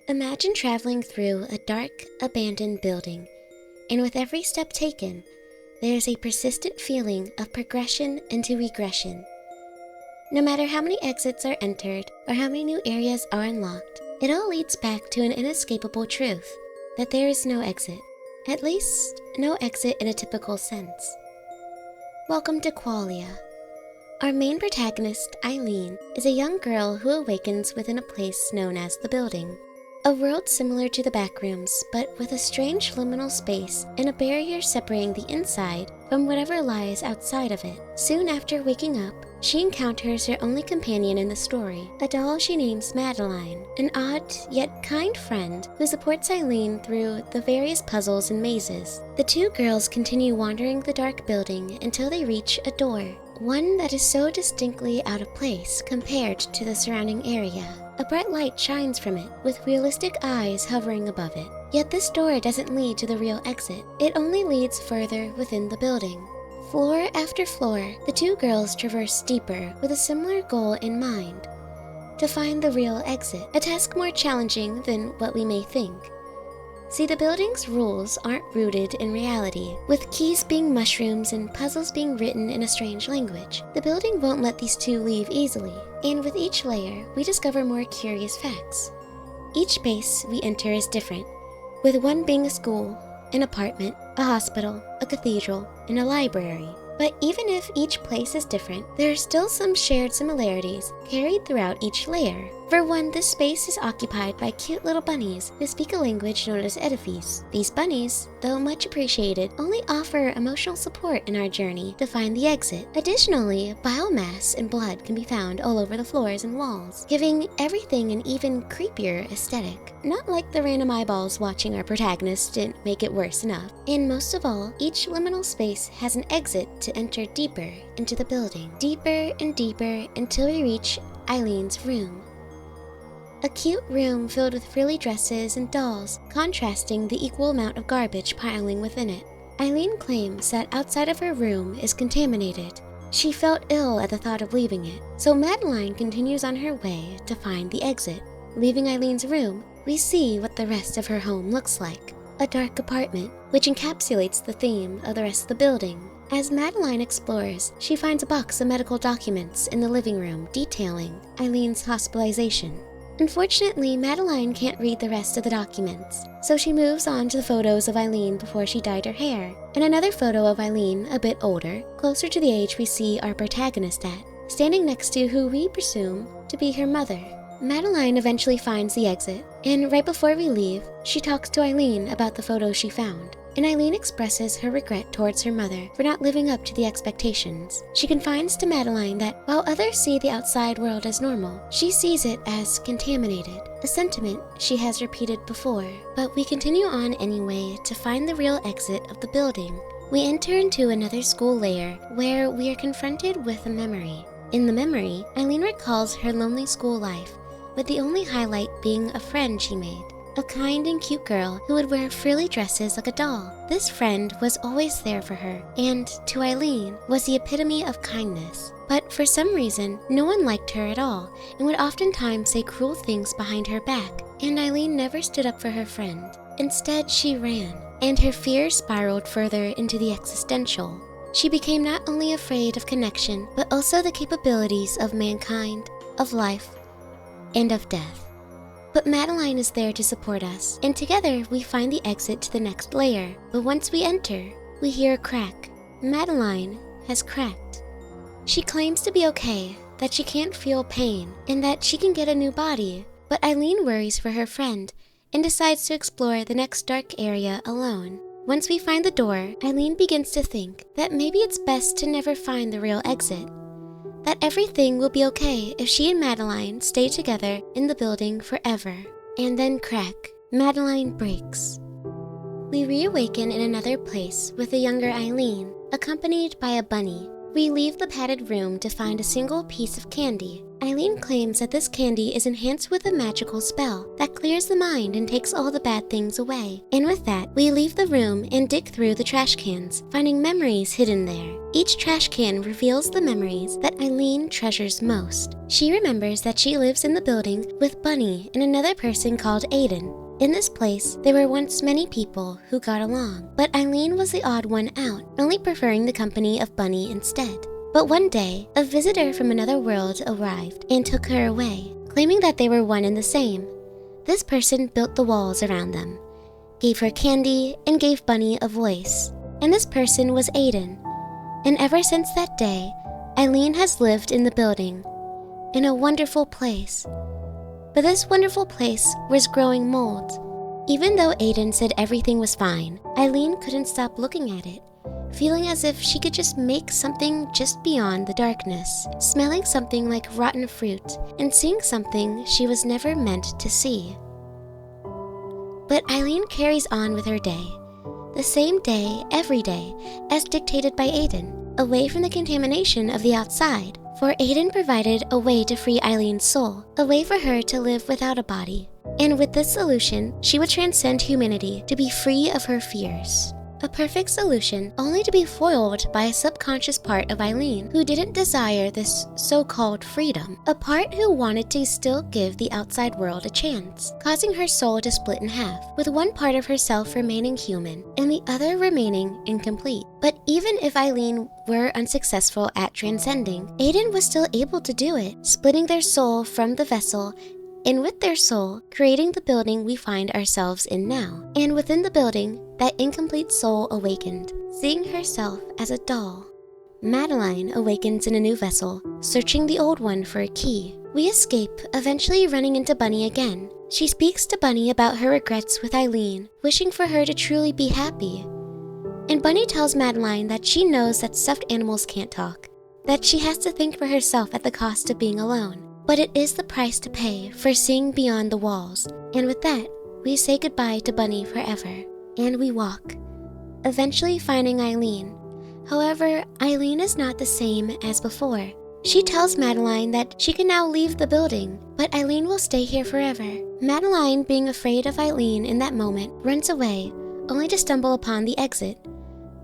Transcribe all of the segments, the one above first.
Imagine traveling through a dark, abandoned building, and with every step taken, there is a persistent feeling of progression into regression. No matter how many exits are entered or how many new areas are unlocked, it all leads back to an inescapable truth, that there is no exit. At least, no exit in a typical sense. Welcome to Qualia. Our main protagonist, Eileen, is a young girl who awakens within a place known as the Building. A world similar to the backrooms, but with a strange liminal space and a barrier separating the inside from whatever lies outside of it. Soon after waking up, she encounters her only companion in the story, a doll she names Madeline, an odd yet kind friend who supports Eileen through the various puzzles and mazes. The two girls continue wandering the dark building until they reach a door, one that is so distinctly out of place compared to the surrounding area. A bright light shines from it, with realistic eyes hovering above it. Yet this door doesn't lead to the real exit. It only leads further within the building. Floor after floor, the two girls traverse deeper with a similar goal in mind: to find the real exit, a task more challenging than what we may think. See, the building's rules aren't rooted in reality, with keys being mushrooms and puzzles being written in a strange language. The building won't let these two leave easily, and with each layer, we discover more curious facts. Each space we enter is different, with one being a school, an apartment, a hospital, a cathedral, and a library. But even if each place is different, there are still some shared similarities carried throughout each layer. For one, this space is occupied by cute little bunnies who speak a language known as edifice. These bunnies, though much appreciated, only offer emotional support in our journey to find the exit. Additionally, biomass and blood can be found all over the floors and walls, giving everything an even creepier aesthetic. Not like the random eyeballs watching our protagonist didn't make it worse enough. And most of all, each liminal space has an exit to enter deeper into the building. Deeper and deeper until we reach Eileen's room. A cute room filled with frilly dresses and dolls, contrasting the equal amount of garbage piling within it. Eileen claims that outside of her room is contaminated. She felt ill at the thought of leaving it, so Madeline continues on her way to find the exit. Leaving Eileen's room, we see what the rest of her home looks like. A dark apartment, which encapsulates the theme of the rest of the building. As Madeline explores, she finds a box of medical documents in the living room detailing Eileen's hospitalization. Unfortunately, Madeline can't read the rest of the documents, so she moves on to the photos of Eileen before she dyed her hair, and another photo of Eileen a bit older, closer to the age we see our protagonist at, standing next to who we presume to be her mother. Madeline eventually finds the exit, and right before we leave, she talks to Eileen about the photos she found. And Eileen expresses her regret towards her mother for not living up to the expectations. She confides to Madeline that while others see the outside world as normal, she sees it as contaminated, a sentiment she has repeated before. But we continue on anyway to find the real exit of the building. We enter into another school layer where we are confronted with a memory. In the memory, Eileen recalls her lonely school life, with the only highlight being a friend she made. A kind and cute girl who would wear frilly dresses like a doll. This friend was always there for her, and to Eileen was the epitome of kindness. But for some reason, no one liked her at all, and would oftentimes say cruel things behind her back. And Eileen never stood up for her friend. Instead, she ran, and her fears spiraled further into the existential. She became not only afraid of connection, but also the capabilities of mankind, of life, and of death. But Madeline is there to support us, and together we find the exit to the next layer. But once we enter, we hear a crack. Madeline has cracked. She claims to be okay, that she can't feel pain, and that she can get a new body. But Eileen worries for her friend, and decides to explore the next dark area alone. Once we find the door, Eileen begins to think that maybe it's best to never find the real exit. That everything will be okay if she and Madeline stay together in the building forever. And then crack. Madeline breaks. We reawaken in another place with a younger Eileen, accompanied by a bunny. We leave the padded room to find a single piece of candy. Eileen claims that this candy is enhanced with a magical spell that clears the mind and takes all the bad things away. And with that, we leave the room and dig through the trash cans, finding memories hidden there. Each trash can reveals the memories that Eileen treasures most. She remembers that she lives in the building with Bunny and another person called Aiden. In this place, there were once many people who got along, but Eileen was the odd one out, only preferring the company of Bunny instead. But one day, a visitor from another world arrived and took her away, claiming that they were one and the same. This person built the walls around them, gave her candy, and gave Bunny a voice. And this person was Aiden. And ever since that day, Eileen has lived in the building, in a wonderful place. But this wonderful place was growing mold. Even though Aiden said everything was fine, Eileen couldn't stop looking at it, feeling as if she could just make something just beyond the darkness, smelling something like rotten fruit, and seeing something she was never meant to see. But Eileen carries on with her day, the same day every day, as dictated by Aiden, away from the contamination of the outside, for Aiden provided a way to free Eileen's soul, a way for her to live without a body. And with this solution, she would transcend humanity to be free of her fears. A perfect solution, only to be foiled by a subconscious part of Eileen who didn't desire this so-called freedom, a part who wanted to still give the outside world a chance, causing her soul to split in half, with one part of herself remaining human and the other remaining incomplete. But even if Eileen were unsuccessful at transcending, Aiden was still able to do it, splitting their soul from the vessel, and with their soul, creating the building we find ourselves in now. And within the building, that incomplete soul awakened, seeing herself as a doll. Madeline awakens in a new vessel, searching the old one for a key. We escape, eventually running into Bunny again. She speaks to Bunny about her regrets with Eileen, wishing for her to truly be happy. And Bunny tells Madeline that she knows that stuffed animals can't talk, that she has to think for herself at the cost of being alone. But it is the price to pay for seeing beyond the walls. And with that, we say goodbye to Bunny forever. And we walk, eventually finding Eileen. However, Eileen is not the same as before. She tells Madeline that she can now leave the building, but Eileen will stay here forever. Madeline, being afraid of Eileen in that moment, runs away, only to stumble upon the exit,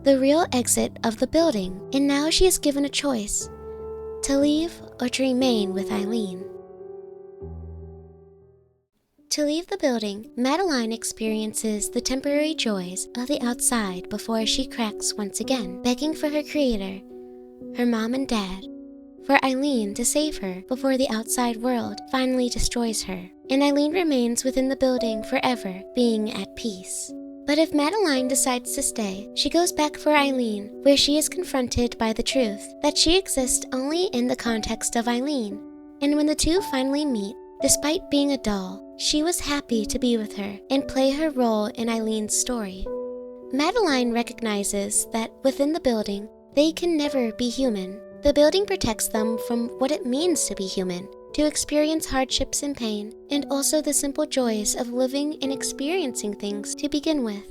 the real exit of the building. And now she is given a choice, to leave or to remain with Eileen. To leave the building, Madeline experiences the temporary joys of the outside before she cracks once again, begging for her creator, her mom and dad, for Eileen to save her before the outside world finally destroys her. And Eileen remains within the building forever, being at peace. But if Madeline decides to stay, she goes back for Eileen, where she is confronted by the truth that she exists only in the context of Eileen. And when the two finally meet, despite being a doll, she was happy to be with her and play her role in Eileen's story. Madeline recognizes that within the building, they can never be human. The building protects them from what it means to be human, to experience hardships and pain, and also the simple joys of living and experiencing things to begin with.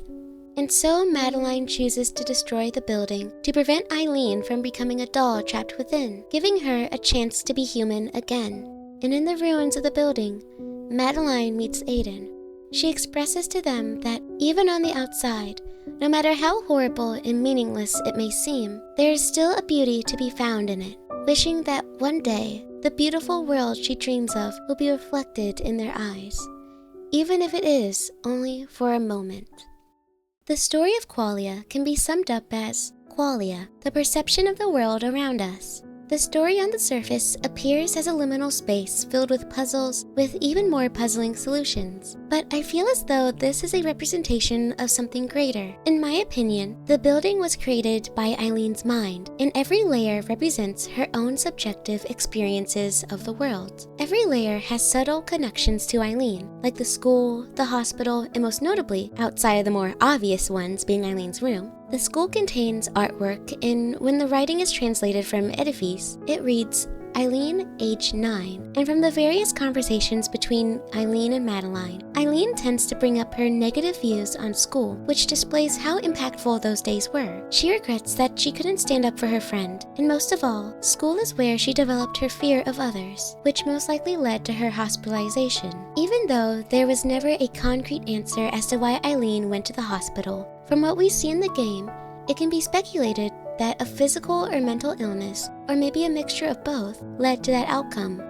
And so Madeline chooses to destroy the building to prevent Eileen from becoming a doll trapped within, giving her a chance to be human again. And in the ruins of the building, Madeline meets Aiden. She expresses to them that even on the outside, no matter how horrible and meaningless it may seem, there is still a beauty to be found in it, wishing that one day the beautiful world she dreams of will be reflected in their eyes, even if it is only for a moment. The story of Qualia can be summed up as Qualia, the perception of the world around us. The story on the surface appears as a liminal space filled with puzzles with even more puzzling solutions. But I feel as though this is a representation of something greater. In my opinion, the building was created by Eileen's mind, and every layer represents her own subjective experiences of the world. Every layer has subtle connections to Eileen, like the school, the hospital, and most notably, outside of the more obvious ones being Eileen's room. The school contains artwork, and when the writing is translated from edifice, it reads, Eileen, age 9, and from the various conversations between Eileen and Madeline, Eileen tends to bring up her negative views on school, which displays how impactful those days were. She regrets that she couldn't stand up for her friend, and most of all, school is where she developed her fear of others, which most likely led to her hospitalization. Even though there was never a concrete answer as to why Eileen went to the hospital, from what we see in the game, it can be speculated that a physical or mental illness, or maybe a mixture of both, led to that outcome.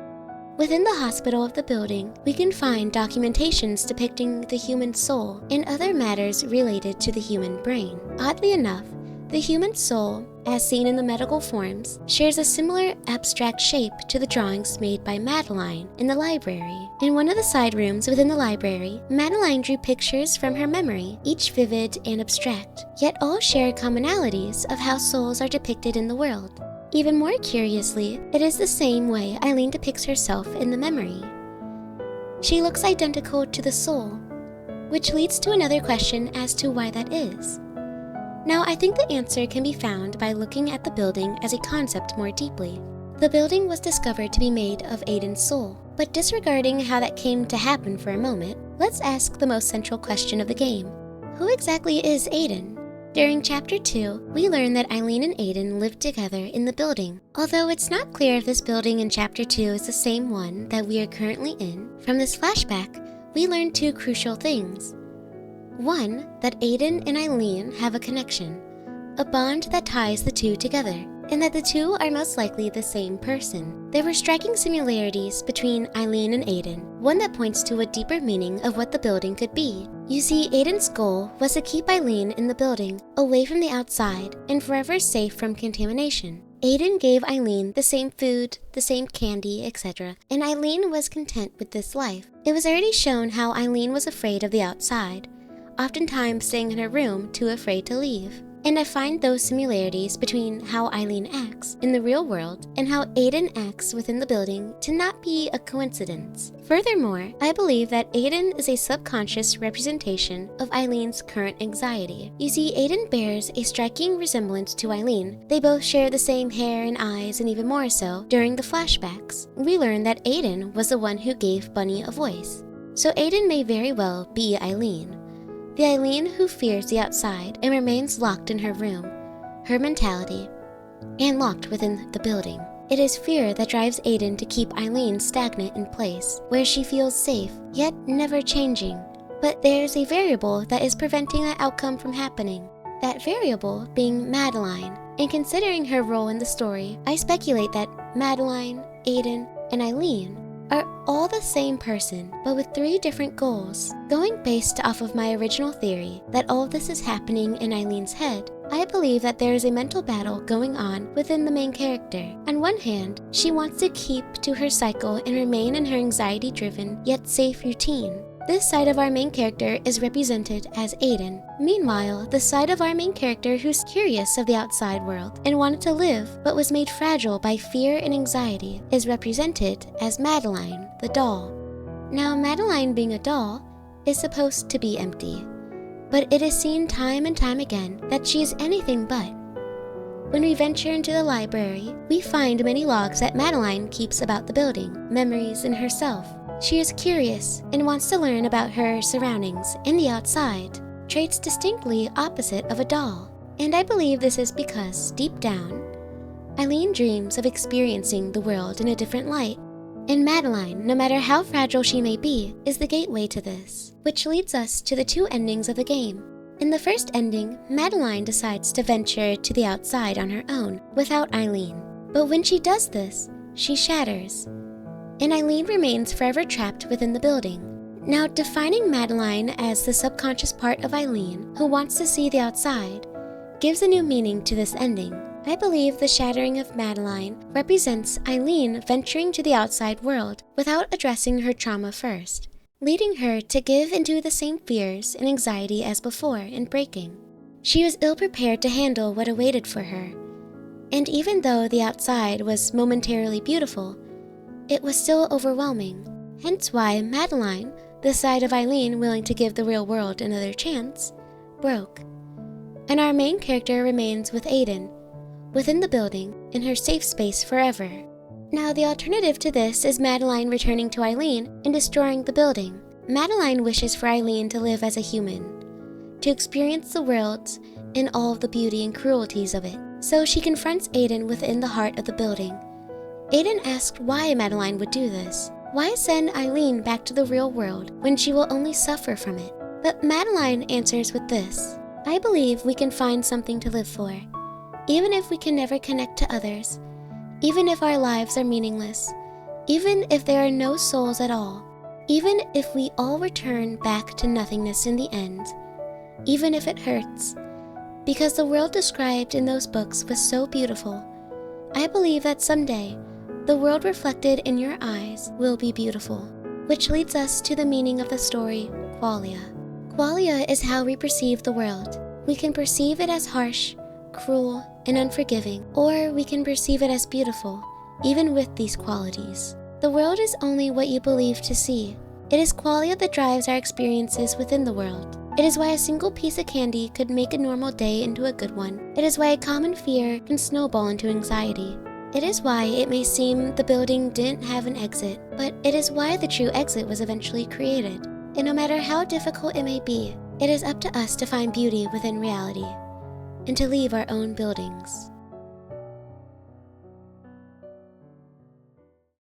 Within the hospital of the building, we can find documentations depicting the human soul and other matters related to the human brain. Oddly enough, the human soul, as seen in the medical forms, shares a similar abstract shape to the drawings made by Madeline in the library. In one of the side rooms within the library, Madeline drew pictures from her memory, each vivid and abstract, yet all share commonalities of how souls are depicted in the world. Even more curiously, it is the same way Eileen depicts herself in the memory. She looks identical to the soul, which leads to another question as to why that is. Now, I think the answer can be found by looking at the building as a concept more deeply. The building was discovered to be made of Aiden's soul, but disregarding how that came to happen for a moment, let's ask the most central question of the game. Who exactly is Aiden? During Chapter 2, we learn that Eileen and Aiden lived together in the building. Although it's not clear if this building in Chapter 2 is the same one that we are currently in, from this flashback, we learn two crucial things. One, that Aiden and Eileen have a connection, a bond that ties the two together, and that the two are most likely the same person. There were striking similarities between Eileen and Aiden, one that points to a deeper meaning of what the building could be. You see, Aiden's goal was to keep Eileen in the building, away from the outside, and forever safe from contamination. Aiden gave Eileen the same food, the same candy, etc., and Eileen was content with this life. It was already shown how Eileen was afraid of the outside, oftentimes staying in her room too afraid to leave. And I find those similarities between how Eileen acts in the real world and how Aiden acts within the building to not be a coincidence. Furthermore, I believe that Aiden is a subconscious representation of Eileen's current anxiety. You see, Aiden bears a striking resemblance to Eileen. They both share the same hair and eyes, and even more so, during the flashbacks, we learn that Aiden was the one who gave Bunny a voice. So Aiden may very well be Eileen. The Eileen who fears the outside and remains locked in her room, her mentality, and locked within the building. It is fear that drives Aiden to keep Eileen stagnant in place, where she feels safe, yet never changing. But there's a variable that is preventing that outcome from happening. That variable being Madeline. And considering her role in the story, I speculate that Madeline, Aiden, and Eileen are all the same person, but with three different goals. Going based off of my original theory that all of this is happening in Eileen's head, I believe that there is a mental battle going on within the main character. On one hand, she wants to keep to her cycle and remain in her anxiety-driven yet safe routine. This side of our main character is represented as Aiden. Meanwhile, the side of our main character who's curious of the outside world and wanted to live but was made fragile by fear and anxiety is represented as Madeline, the doll. Now, Madeline being a doll is supposed to be empty, but it is seen time and time again that she is anything but. When we venture into the library, we find many logs that Madeline keeps about the building, memories, and herself. She is curious and wants to learn about her surroundings and the outside, traits distinctly opposite of a doll. And I believe this is because, deep down, Eileen dreams of experiencing the world in a different light. And Madeline, no matter how fragile she may be, is the gateway to this, which leads us to the two endings of the game. In the first ending, Madeline decides to venture to the outside on her own, without Eileen. But when she does this, she shatters, and Eileen remains forever trapped within the building. Now, defining Madeline as the subconscious part of Eileen, who wants to see the outside, gives a new meaning to this ending. I believe the shattering of Madeline represents Eileen venturing to the outside world without addressing her trauma first, leading her to give into the same fears and anxiety as before and breaking. She was ill-prepared to handle what awaited for her, and even though the outside was momentarily beautiful, it was still overwhelming. Hence why Madeline, the side of Eileen willing to give the real world another chance, broke. And our main character remains with Aiden, within the building, in her safe space forever. Now, the alternative to this is Madeline returning to Eileen and destroying the building. Madeline wishes for Eileen to live as a human, to experience the world and all of the beauty and cruelties of it. So she confronts Aiden within the heart of the building. Aiden asked why Madeline would do this. Why send Eileen back to the real world when she will only suffer from it? But Madeline answers with this: I believe we can find something to live for, even if we can never connect to others, even if our lives are meaningless, even if there are no souls at all, even if we all return back to nothingness in the end, even if it hurts. Because the world described in those books was so beautiful, I believe that someday, the world reflected in your eyes will be beautiful. Which leads us to the meaning of the story, Qualia. Qualia is how we perceive the world. We can perceive it as harsh, cruel, and unforgiving, or we can perceive it as beautiful, even with these qualities. The world is only what you believe to see. It is Qualia that drives our experiences within the world. It is why a single piece of candy could make a normal day into a good one. It is why a common fear can snowball into anxiety. It is why it may seem the building didn't have an exit, but it is why the true exit was eventually created. And no matter how difficult it may be, it is up to us to find beauty within reality and to leave our own buildings.